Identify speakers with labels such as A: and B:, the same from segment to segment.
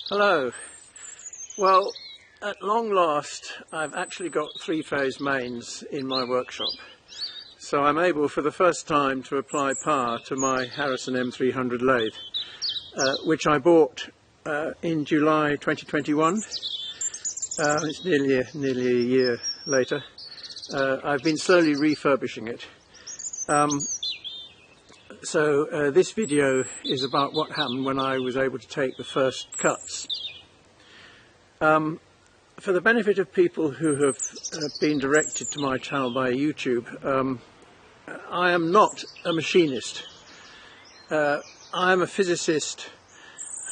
A: Hello. Well, at long last I've actually got three-phase mains in my workshop, so I'm able for the first time to apply power to my Harrison M300 lathe, which I bought in July 2021. It's nearly a year later. I've been slowly refurbishing it. So this video is about what happened when I was able to take the first cuts. For the benefit of people who have been directed to my channel by YouTube, I am not a machinist. I am a physicist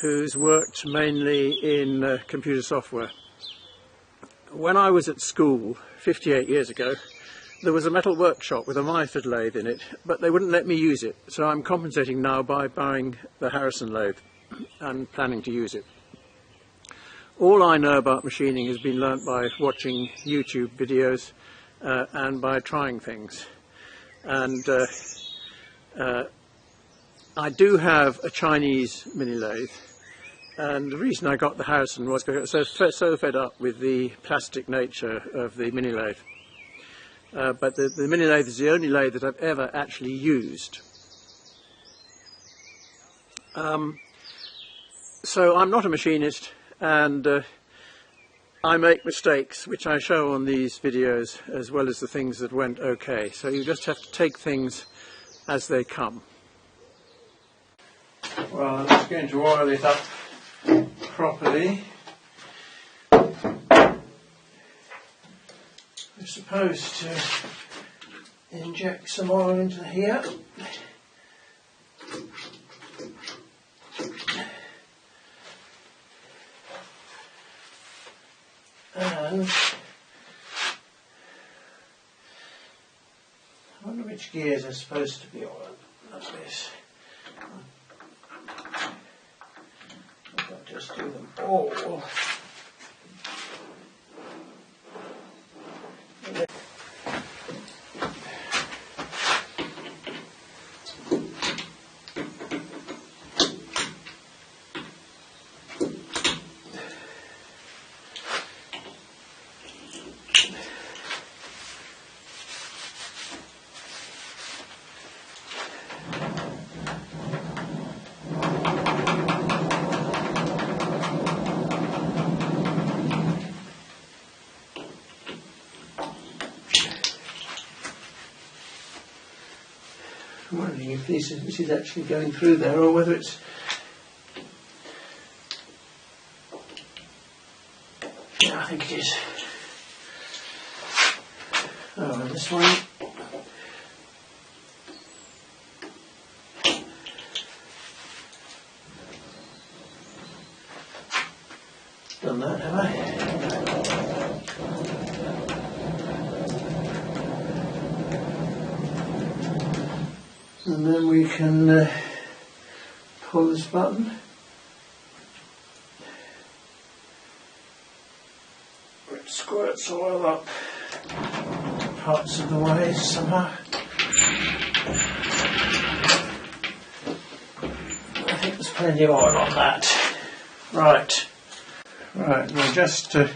A: who's worked mainly in computer software. When I was at school 58 years ago, there was a metal workshop with a M300 lathe in it, but they wouldn't let me use it, so I'm compensating now by buying the Harrison lathe and planning to use it. All I know about machining has been learnt by watching YouTube videos and by trying things. And I do have a Chinese mini lathe, and the reason I got the Harrison was because I was so fed up with the plastic nature of the mini lathe. But the mini lathe is the only lathe that I've ever actually used. So I'm not a machinist, and I make mistakes which I show on these videos as well as the things that went okay. So you just have to take things as they come. Well, I'm just going to oil it up properly. We're supposed to inject some oil into here. And I wonder which gears are supposed to be oiled like this. I'll just do them all. I'm wondering if this is actually going through there, or whether it's... Yeah, I think it is. Oh, and this one... Done that, have I? And then we can pull this button. It squirts oil up parts of the way somehow. I think there's plenty of oil on that. Right. Right, we'll just oil.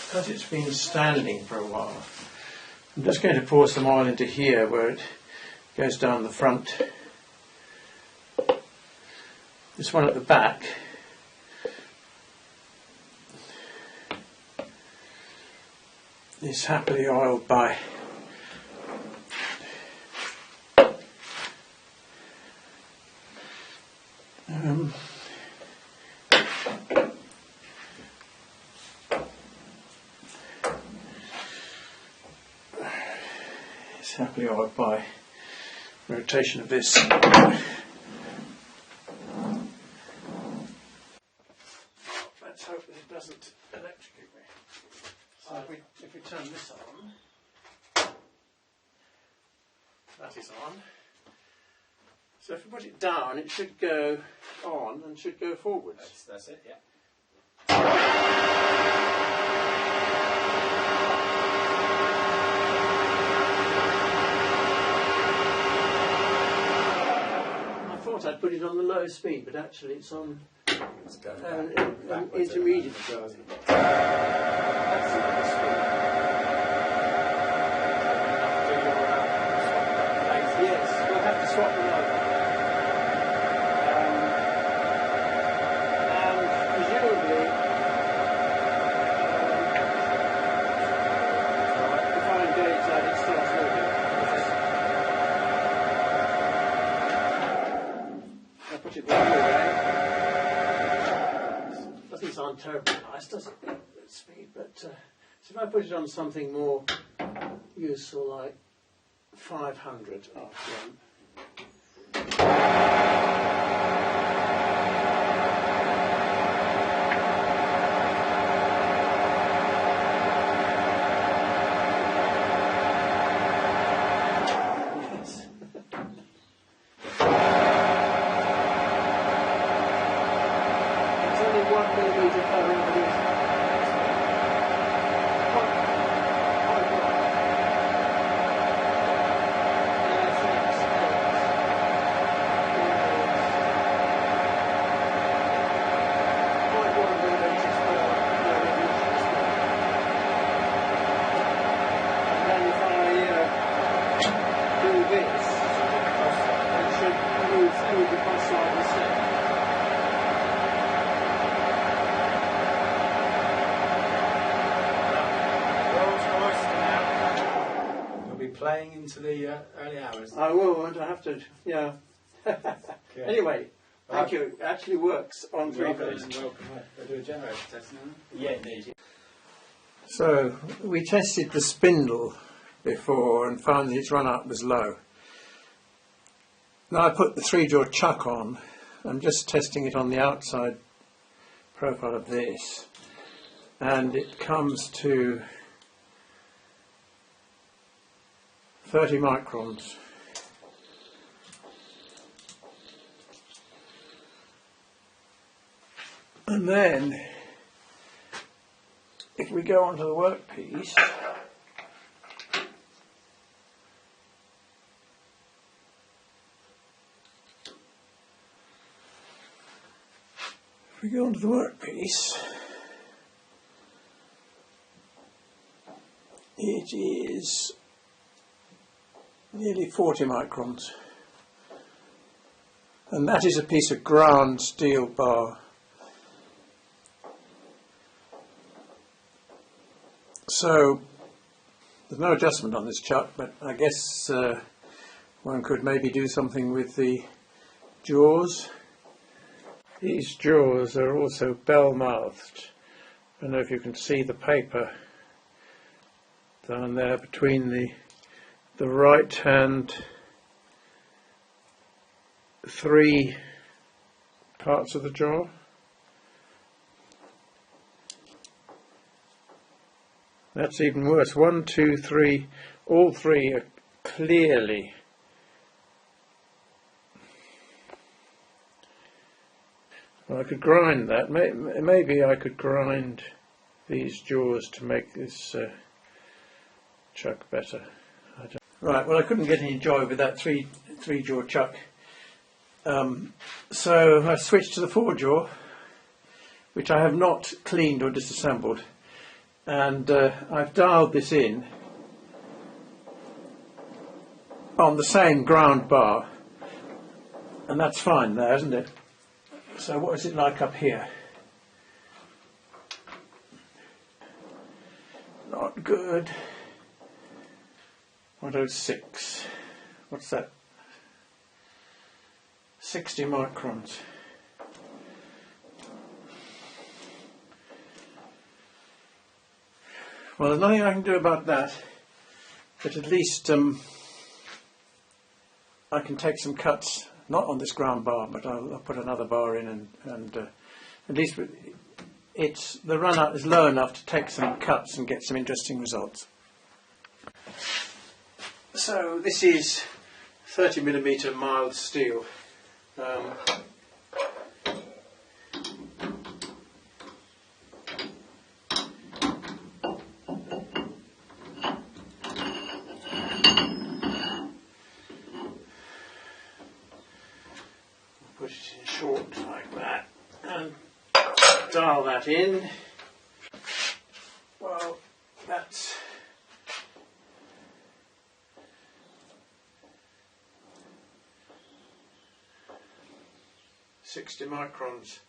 A: Because it's been standing for a while, I'm just going to pour some oil into here where it goes down the front. This one at the back is happily oiled by happily oiled by rotation of this. Let's hope that it doesn't electrocute me. So if we turn this on, that is on. So if we put it down, it should go on and should go forwards.
B: That's it, yeah.
A: thought I'd put it on the low speed, but actually it's on intermediate. That's the low speed. Yes, we'll have to swap them over. And presumably, if I engage that, it starts moving. I put it the other way. Doesn't sound terribly nice, does it? At speed, but so if I put it on something more useful, like 500 RPM.
B: Playing into the early hours.
A: I will, won't I have to, yeah. Anyway, thank you. It actually works on 3 phase.
B: We'll do a generator test now. Yeah, indeed.
A: So, we tested the spindle before and found that its run out was low. Now I put the 3-jaw chuck on. I'm just testing it on the outside profile of this, and it comes to 30 microns. And then, if we go onto the workpiece, it is nearly 40 microns, and that is a piece of ground steel bar. So there's no adjustment on this chuck, but I guess one could maybe do something with the jaws. These jaws are also bell-mouthed. I don't know if you can see the paper down there between the right hand 3 parts of the jaw. That's even worse. 1, 2, 3, all 3 are clearly I could grind that. Maybe I could grind these jaws to make this chuck better. Right, well I couldn't get any joy with that three-jaw chuck. So I switched to the 4-jaw, which I have not cleaned or disassembled. And I've dialed this in on the same ground bar. And that's fine there, isn't it? So what is it like up here? Not good. 106. What's that? 60 microns. Well, there's nothing I can do about that, but at least I can take some cuts. Not on this ground bar, but I'll put another bar in, and at least the run out is low enough to take some cuts and get some interesting results. So this is 30mm mild steel. that in. Well, that's .60 microns.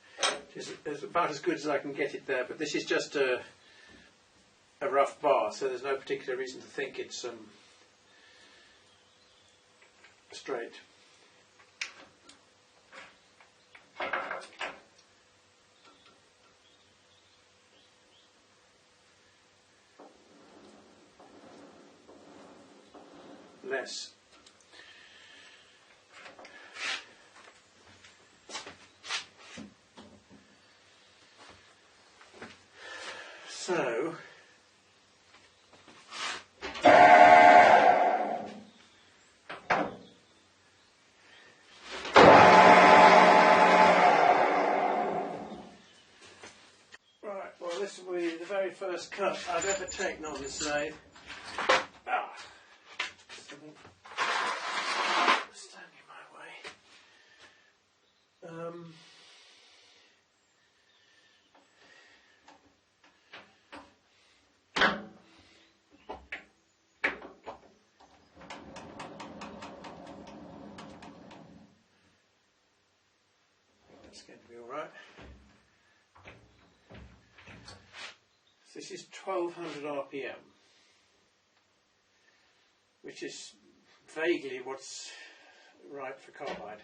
A: It's about as good as I can get it there, but this is just a rough bar, so there's no particular reason to think it's straight. Less. So this will be the very first cut I've ever taken on this lathe. Something standing in my way. That's going to be all right. This is 1200 RPM, which is vaguely what's right for carbide.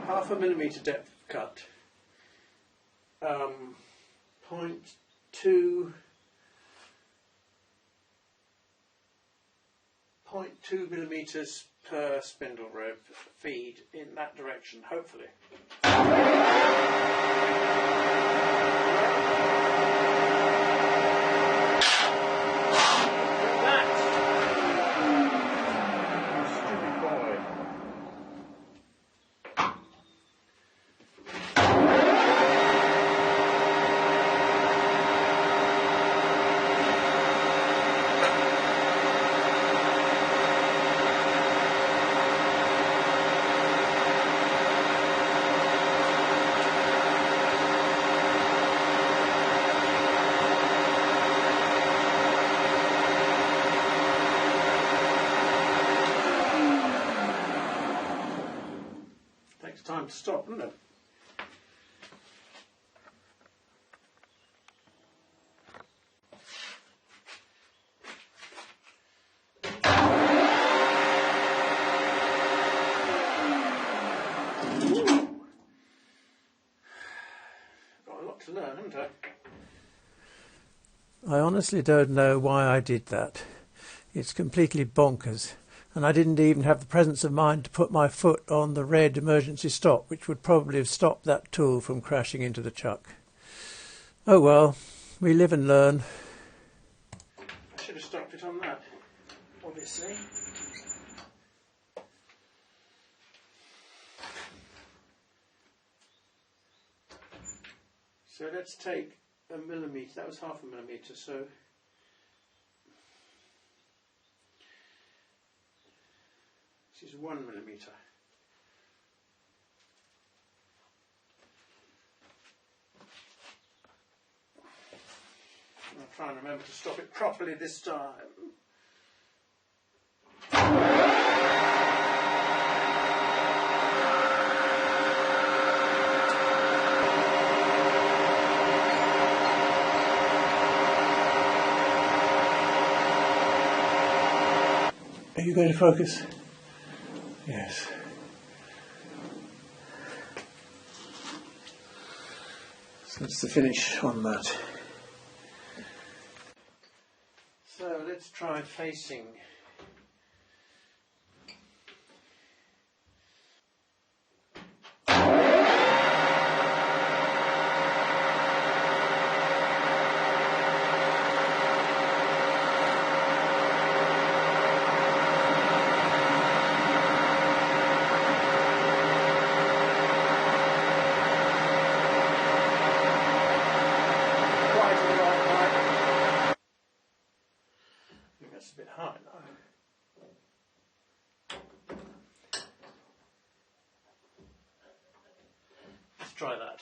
A: Half a millimetre depth of cut, 0.2 millimetres per spindle rope feed in that direction, hopefully. Time to stop, isn't it? Got a lot to learn, haven't I? I honestly don't know why I did that. It's completely bonkers. And I didn't even have the presence of mind to put my foot on the red emergency stop, which would probably have stopped that tool from crashing into the chuck. Oh well, we live and learn. I should have stopped it on that, obviously. So let's take a millimetre, that was half a millimetre, so this is 1 millimetre. I'll try and remember to stop it properly this time. Are you going to focus? Yes. So that's the finish on that. So let's try facing high now. Let's try that.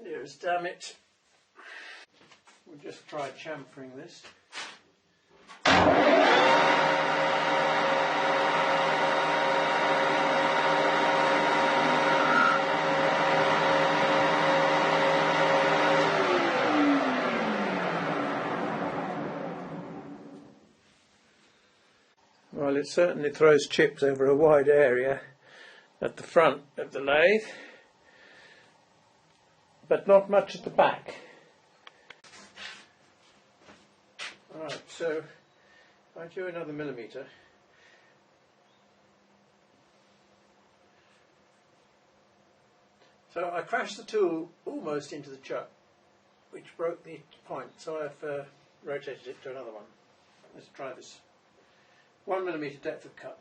A: Nearest, damn it. We'll just try chamfering this. Well, it certainly throws chips over a wide area at the front of the lathe, but not much at the back. Alright, so I do another millimetre. So I crashed the tool almost into the chuck, which broke the point, so I've rotated it to another one. Let's try this. 1 millimetre depth of cut.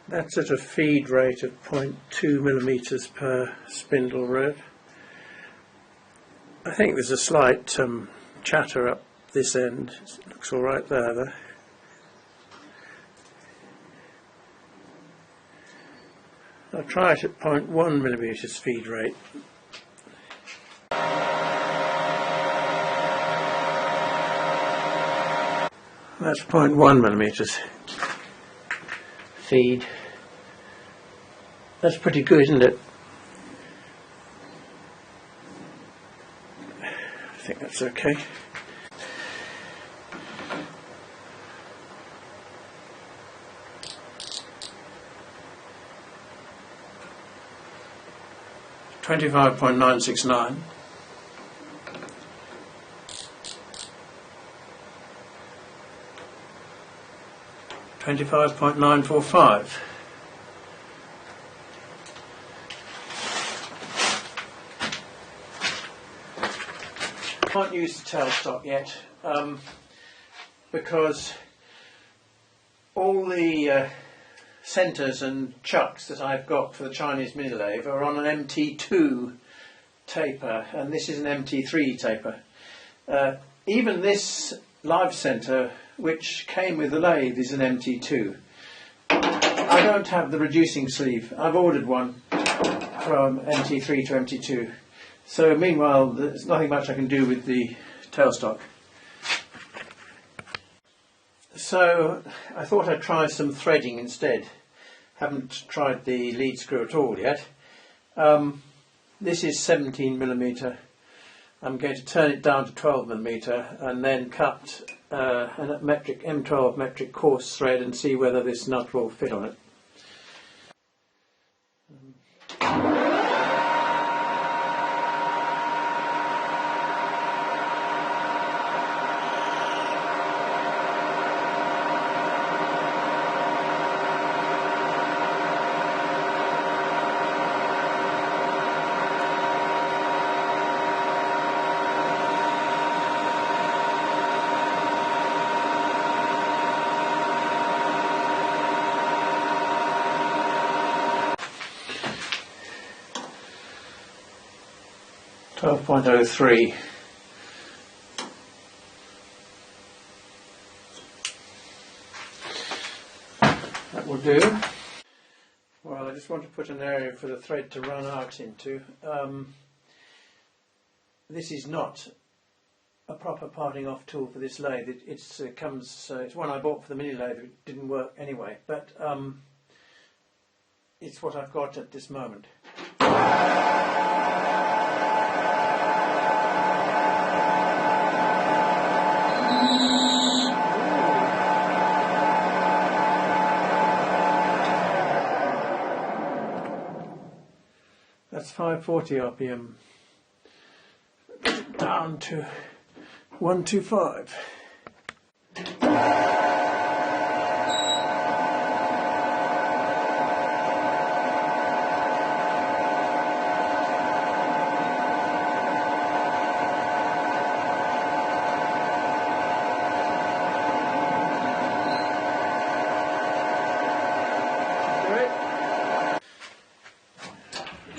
A: That's at a feed rate of 0.2 millimetres per spindle rev. I think there's a slight chatter up this end. It looks all right there though. I'll try it at 0.1 millimetres feed rate. That's 0.1 millimetres feed. That's pretty good, isn't it? I think that's okay. $25.969. $25.945. Can't use the tailstock yet because all the centres and chucks that I've got for the Chinese mini lathe are on an MT2 taper, and this is an MT3 taper. Even this live centre, which came with the lathe, is an MT2. I don't have the reducing sleeve. I've ordered one from MT3 to MT2. So meanwhile, there's nothing much I can do with the tailstock. So I thought I'd try some threading instead. Haven't tried the lead screw at all yet. This is 17 millimetre. I'm going to turn it down to 12 millimetre and then cut a metric M12 metric coarse thread and see whether this nut will fit on it. 12.03. That will do. Well, I just want to put an area for the thread to run out into. This is not a proper parting off tool for this lathe. It's one I bought for the mini lathe. It didn't work anyway, but it's what I've got at this moment. That's 540 RPM. Get it down to 125.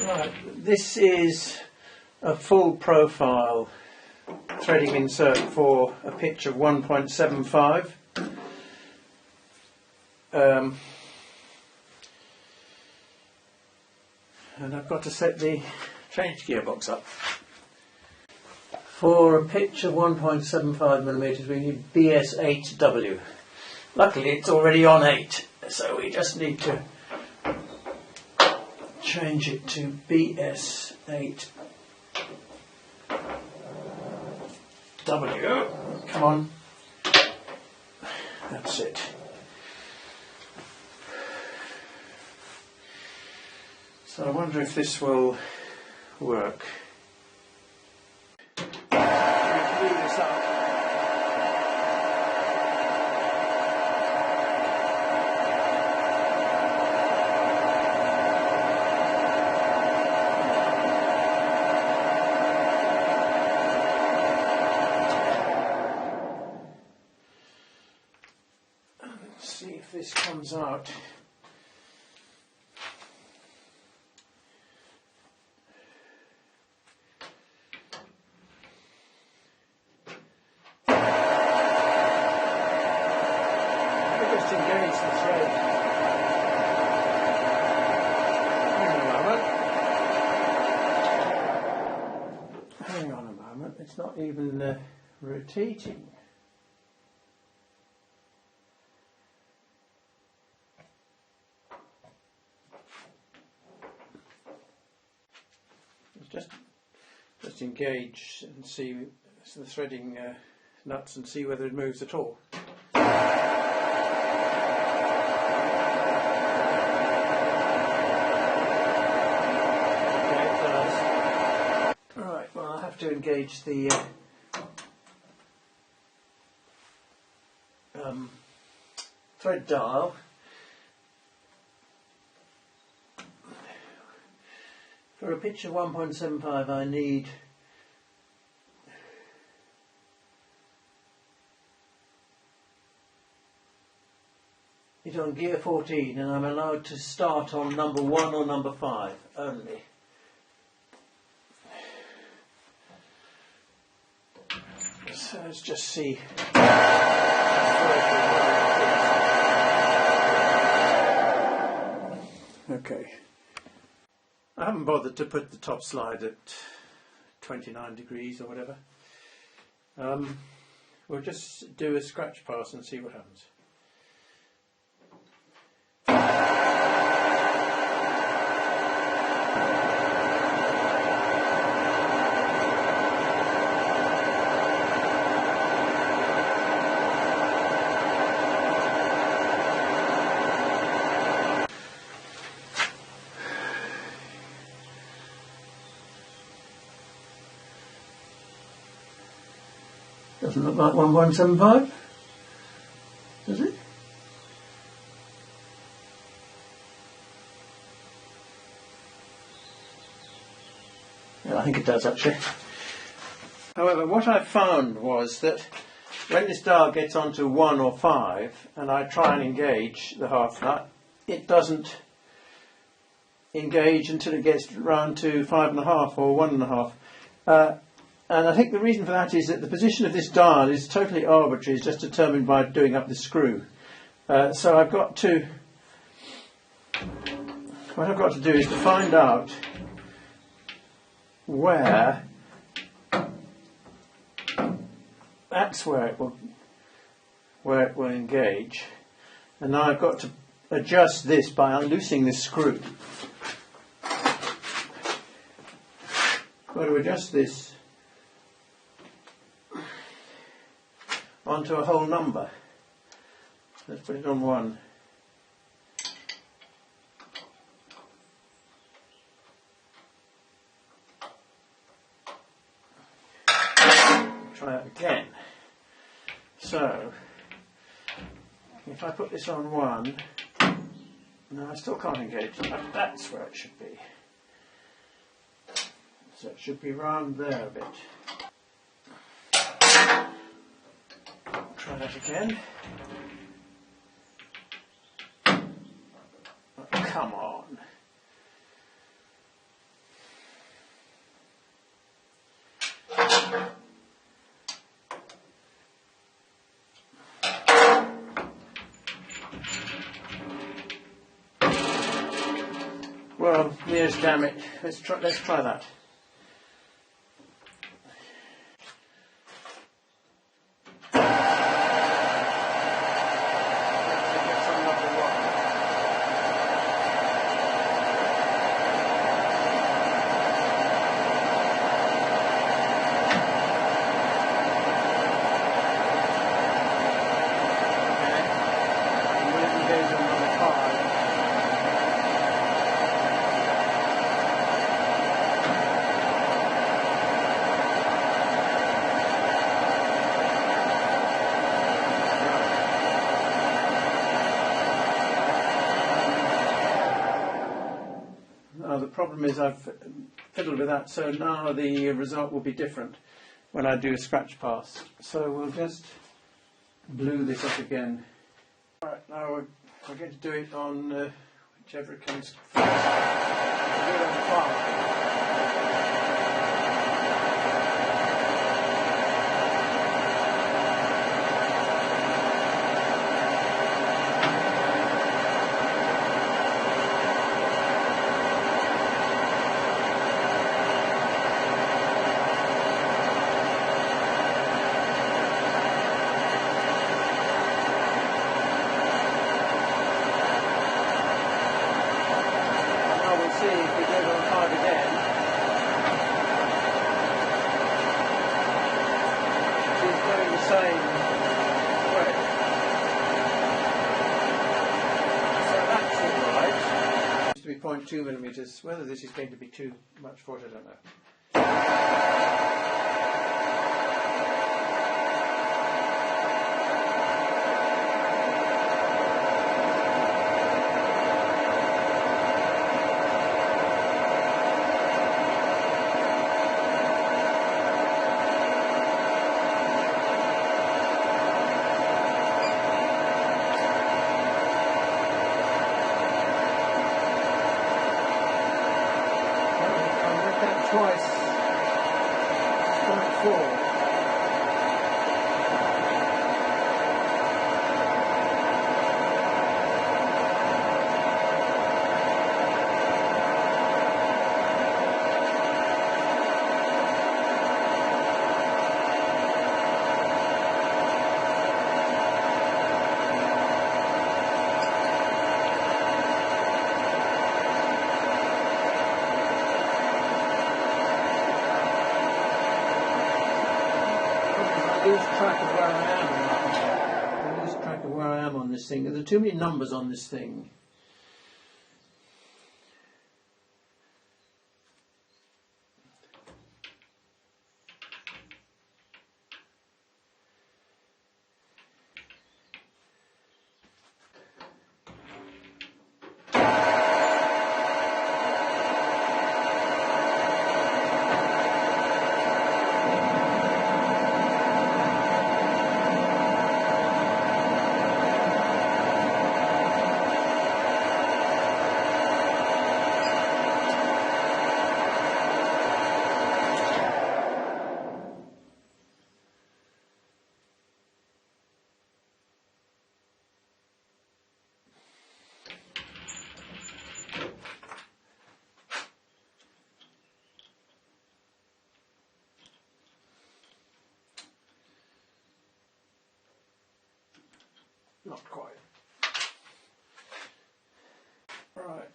A: Right, this is a full profile threading insert for a pitch of 1.75. And I've got to set the change gearbox up. For a pitch of 1.75 millimeters we need BS8W. Luckily it's already on 8, so we just need to change it to BS8W. Come on. That's it. So I wonder if this will work. See if this comes out. Just engage the thread. Hang on a moment. It's not even rotating. Just engage and see the threading nuts and see whether it moves at all. Okay, it does. Right, well I have to engage the thread dial. For a pitch of 1.75 I need it on gear 14 and I'm allowed to start on number 1 or number 5 only. So let's just see. Okay. I haven't bothered to put the top slide at 29 degrees or whatever. We'll just do a scratch pass and see what happens. Doesn't look like 1.75, does it? Yeah, I think it does actually. However, what I found was that when this dial gets onto 1 or 5 and I try and engage the half nut, it doesn't engage until it gets round to 5.5 or 1.5. And I think the reason for that is that the position of this dial is totally arbitrary. It's just determined by doing up the screw. So I've got to, what I've got to do is to find out where, that's where it will engage. And now I've got to adjust this by unloosing this screw. I've got to adjust this onto a whole number. Let's put it on 1. Try that again. So, if I put this on 1, no, I still can't engage. That's where it should be. So it should be round there a bit. Try that again. Oh, come on. Well, yes, damn it. Let's try that. The problem is I've fiddled with that, so now the result will be different when I do a scratch pass. So we'll just glue this up again. Alright, now we're going to do it on whichever comes first. We'll do it on 5. See if we do it on 5 again. She's going the same way. So that's all right. It used to be 0.2 millimetres. Whether this is going to be too much for it, I don't know. Twice. 0.4. Lose track of where I am. I lose track of where I am on this thing. There are too many numbers on this thing. not quite. Right.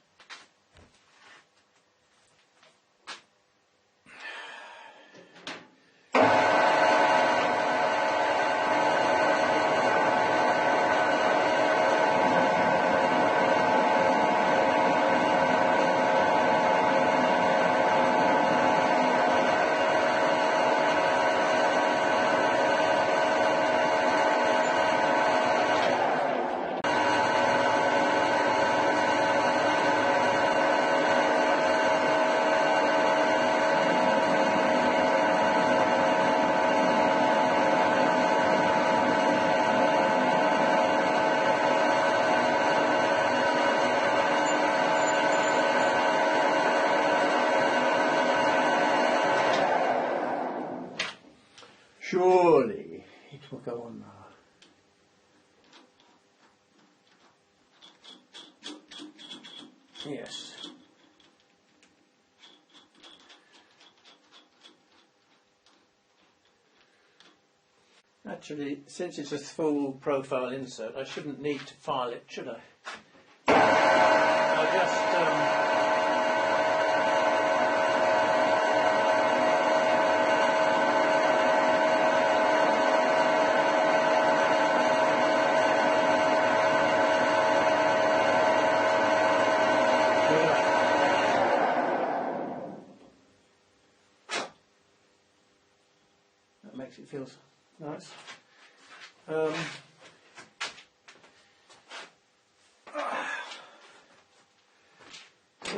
A: Surely it will go on now. Yes. Actually, since it's a full profile insert, I shouldn't need to file it, should I? I'll just that makes it feel nice. So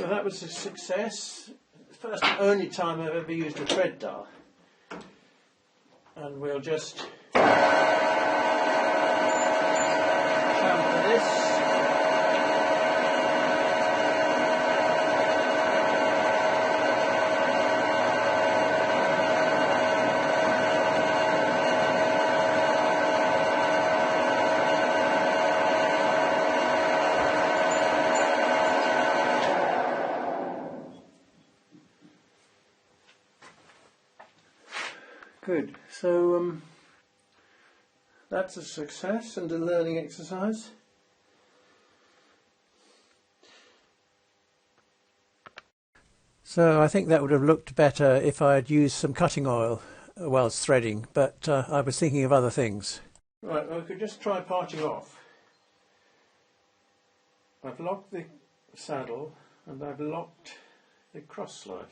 A: that was a success. First and only time I've ever used a thread dial. And we'll just chamfer this. Good. So that's a success and a learning exercise. So I think that would have looked better if I had used some cutting oil whilst threading, but I was thinking of other things. Right, well, I could just try parting off. I've locked the saddle and I've locked the cross slide.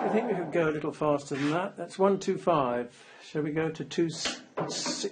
A: I think we could go a little faster than that. That's 125. Shall we go to 260?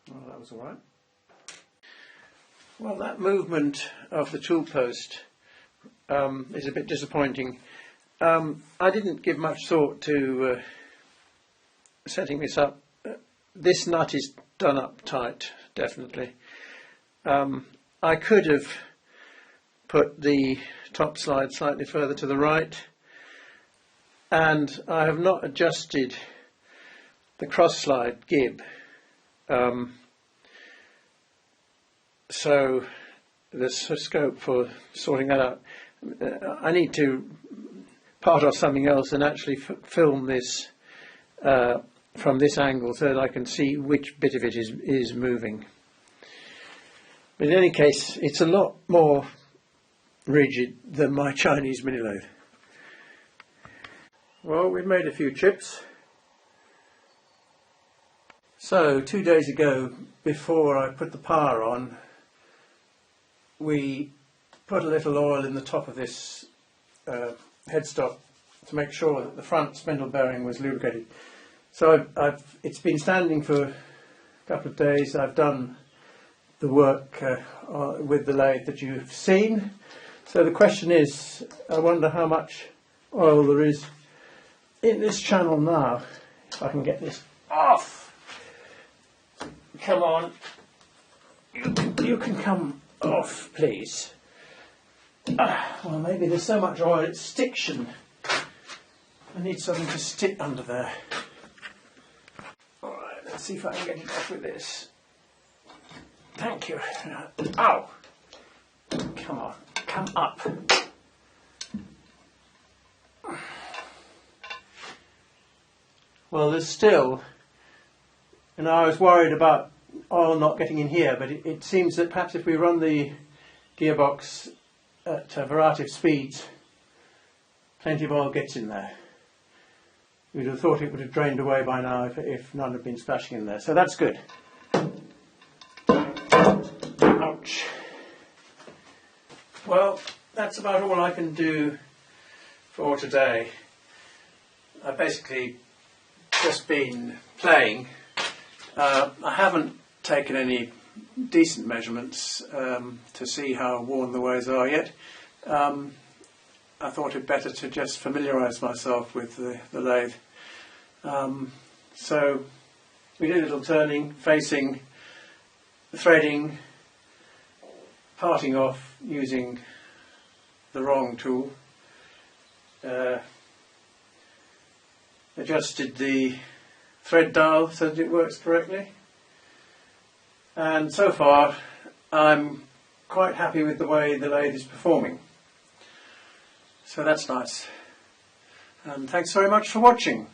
A: Well, that was all right. Well, that movement of the tool post is a bit disappointing. I didn't give much thought to setting this up. This nut is done up tight, definitely. I could have put the top slide slightly further to the right, and I have not adjusted the cross slide gib. So there's a scope for sorting that out. I need to part off something else and actually film this from this angle so that I can see which bit of it is moving. But in any case, it's a lot more rigid than my Chinese mini lathe. Well, we've made a few chips. So 2 days ago, before I put the power on, we put a little oil in the top of this headstock to make sure that the front spindle bearing was lubricated. So it's been standing for a couple of days. I've done the work with the lathe that you've seen. So the question is, I wonder how much oil there is in this channel now. If I can get this off. Come on. You can come off, please. Well, maybe there's so much oil it's stiction. I need something to stick under there. Alright, let's see if I can get it off with this. Thank you. Ow! Come on, come up. Well, there's still, and I was worried about oil not getting in here, but it seems that perhaps if we run the gearbox at a variety of speeds, plenty of oil gets in there. You'd have thought it would have drained away by now if none had been splashing in there, so that's good. Ouch. Well, that's about all I can do for today. I've basically just been playing. I haven't taken any decent measurements to see how worn the ways are yet. I thought it better to just familiarise myself with the lathe. So we did a little turning, facing, threading, parting off using the wrong tool, adjusted the thread dial so that it works correctly, and so far I'm quite happy with the way the lathe is performing. So that's nice. And thanks very much for watching.